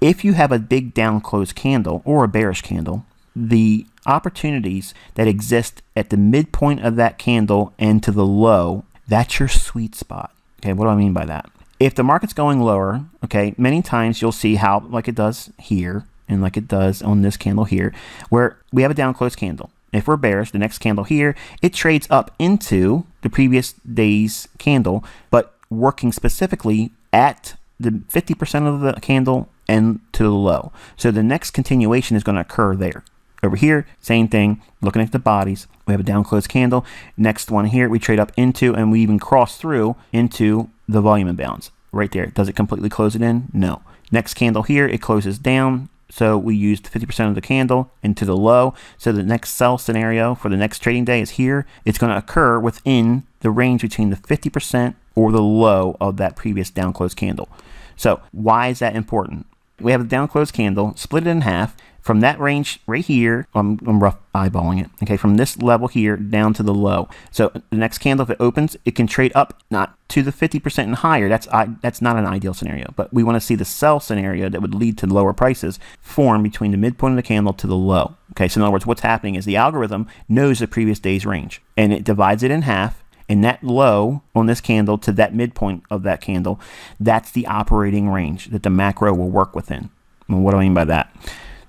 If you have a big down close candle or a bearish candle, the opportunities that exist at the midpoint of that candle and to the low, that's your sweet spot. Okay, what do I mean by that? If the market's going lower, okay, many times you'll see how, like it does here and like it does on this candle here, where we have a down close candle. If we're bearish, the next candle here, it trades up into the previous day's candle, but working specifically at the 50% of the candle and to the low. So the next continuation is going to occur there. Over here, same thing, looking at the bodies, we have a down close candle. Next one here, we trade up into, and we even cross through into the volume imbalance right there. Does it completely close it in? No. Next candle here, it closes down. So we used 50% of the candle into the low. So the next sell scenario for the next trading day is here. It's going to occur within the range between the 50% or the low of that previous down close candle. So why is that important? We have a down close candle, split it in half. From that range right here, I'm rough eyeballing it, okay, from this level here down to the low. So the next candle, if it opens, it can trade up, not to the 50% and higher. That's not an ideal scenario, but we want to see the sell scenario that would lead to lower prices form between the midpoint of the candle to the low. Okay, so in other words, what's happening is the algorithm knows the previous day's range, and it divides it in half, and that low on this candle to that midpoint of that candle, that's the operating range that the macro will work within. And what do I mean by that?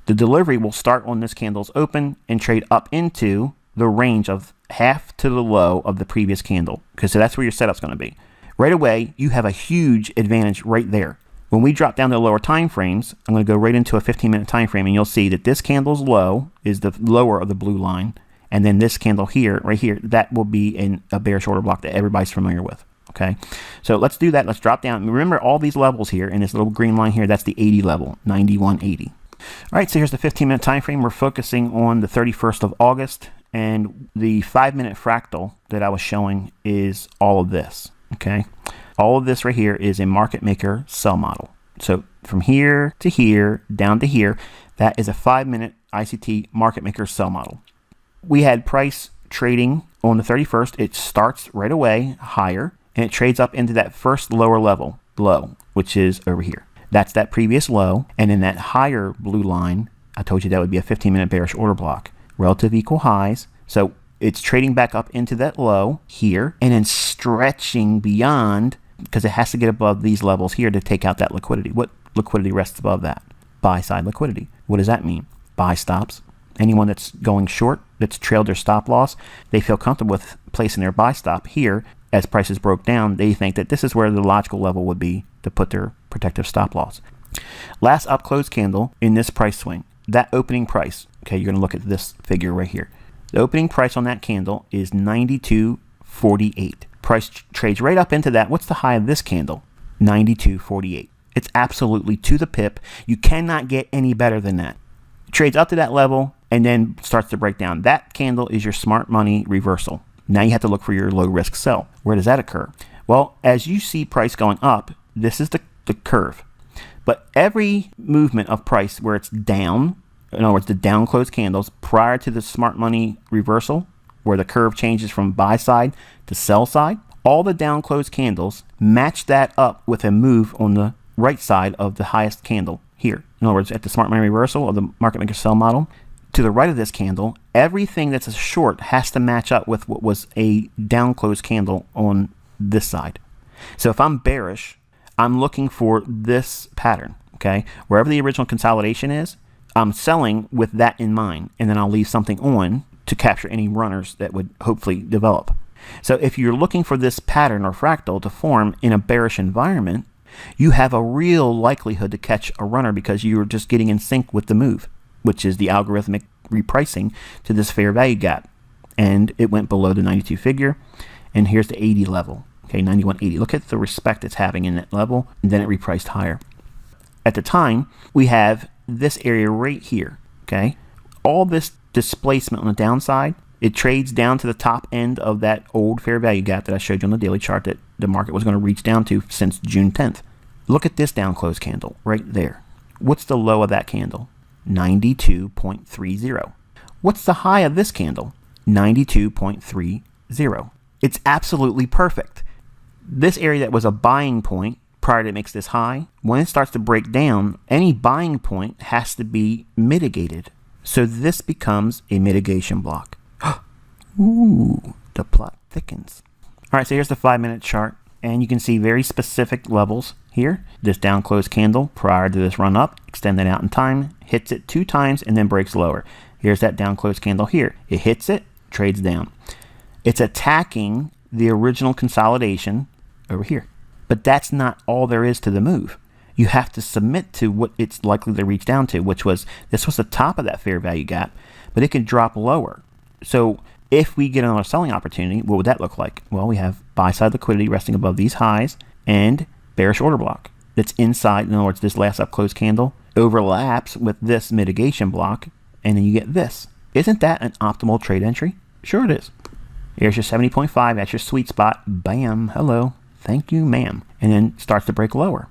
The delivery will start on this candle's open and trade up into the range of half to the low of the previous candle. Okay, so that's where your setup's going to be. Right away, you have a huge advantage right there. When we drop down to lower time frames, I'm going to go right into a 15-minute time frame, and you'll see that this candle's low is the lower of the blue line, and then this candle here, right here, that will be a bearish order block that everybody's familiar with. Okay, so let's do that. Let's drop down. Remember all these levels here, and this little green line here, that's the 80 level, 91.80. All right, so here's the 15-minute time frame. We're focusing on the 31st of August, and the 5-minute fractal that I was showing is all of this, okay? All of this right here is a market maker sell model. So from here to here, down to here, that is a 5-minute ICT market maker sell model. We had price trading on the 31st. It starts right away higher, and it trades up into that first lower level, low, which is over here. That's that previous low, and in that higher blue line, I told you that would be a 15-minute bearish order block. Relative equal highs, so it's trading back up into that low here, and then stretching beyond, because it has to get above these levels here to take out that liquidity. What liquidity rests above that? Buy side liquidity. What does that mean? Buy stops. Anyone that's going short, that's trailed their stop loss, they feel comfortable with placing their buy stop here. As prices broke down, they think that this is where the logical level would be to put their protective stop loss. Last up close candle in this price swing, that opening price, okay, you're going to look at this figure right here. The opening price on that candle is 92.48. Price trades right up into that. What's the high of this candle? 92.48. It's absolutely to the pip. You cannot get any better than that. It trades up to that level and then starts to break down. That candle is your smart money reversal. Now you have to look for your low risk sell. Where does that occur? Well, as you see price going up, this is the curve. But every movement of price where it's down, in other words, the down close candles prior to the smart money reversal, where the curve changes from buy side to sell side, all the down close candles match that up with a move on the right side of the highest candle here. In other words, at the smart money reversal of the market maker sell model, to the right of this candle, everything that's a short has to match up with what was a down close candle on this side. So if I'm bearish, I'm looking for this pattern, okay? Wherever the original consolidation is, I'm selling with that in mind, and then I'll leave something on to capture any runners that would hopefully develop. So if you're looking for this pattern or fractal to form in a bearish environment, you have a real likelihood to catch a runner because you're just getting in sync with the move, which is the algorithmic repricing to this fair value gap. And it went below the 92 figure, and here's the 80 level. Okay, 91.80. Look at the respect it's having in that level, and then it repriced higher. At the time, we have this area right here, okay? All this displacement on the downside, it trades down to the top end of that old fair value gap that I showed you on the daily chart that the market was going to reach down to since June 10th. Look at this down close candle right there. What's the low of that candle? 92.30. What's the high of this candle? 92.30. It's absolutely perfect. This area that was a buying point prior to it makes this high. When it starts to break down, any buying point has to be mitigated. So this becomes a mitigation block. Ooh, the plot thickens. All right, so here's the 5-minute chart, and you can see very specific levels here. This down close candle prior to this run up, extend that out in time, hits it 2 times and then breaks lower. Here's that down close candle here. It hits it, trades down. It's attacking the original consolidation over here. But that's not all there is to the move. You have to submit to what it's likely to reach down to, which was, this was the top of that fair value gap, but it can drop lower. So if we get another selling opportunity, what would that look like? Well, we have buy side liquidity resting above these highs and bearish order block that's inside. In other words, this last up close candle overlaps with this mitigation block, and then you get this. Isn't that an optimal trade entry? Sure it is. Here's your 70.5, that's your sweet spot. Bam, hello, thank you, ma'am. And then starts to break lower.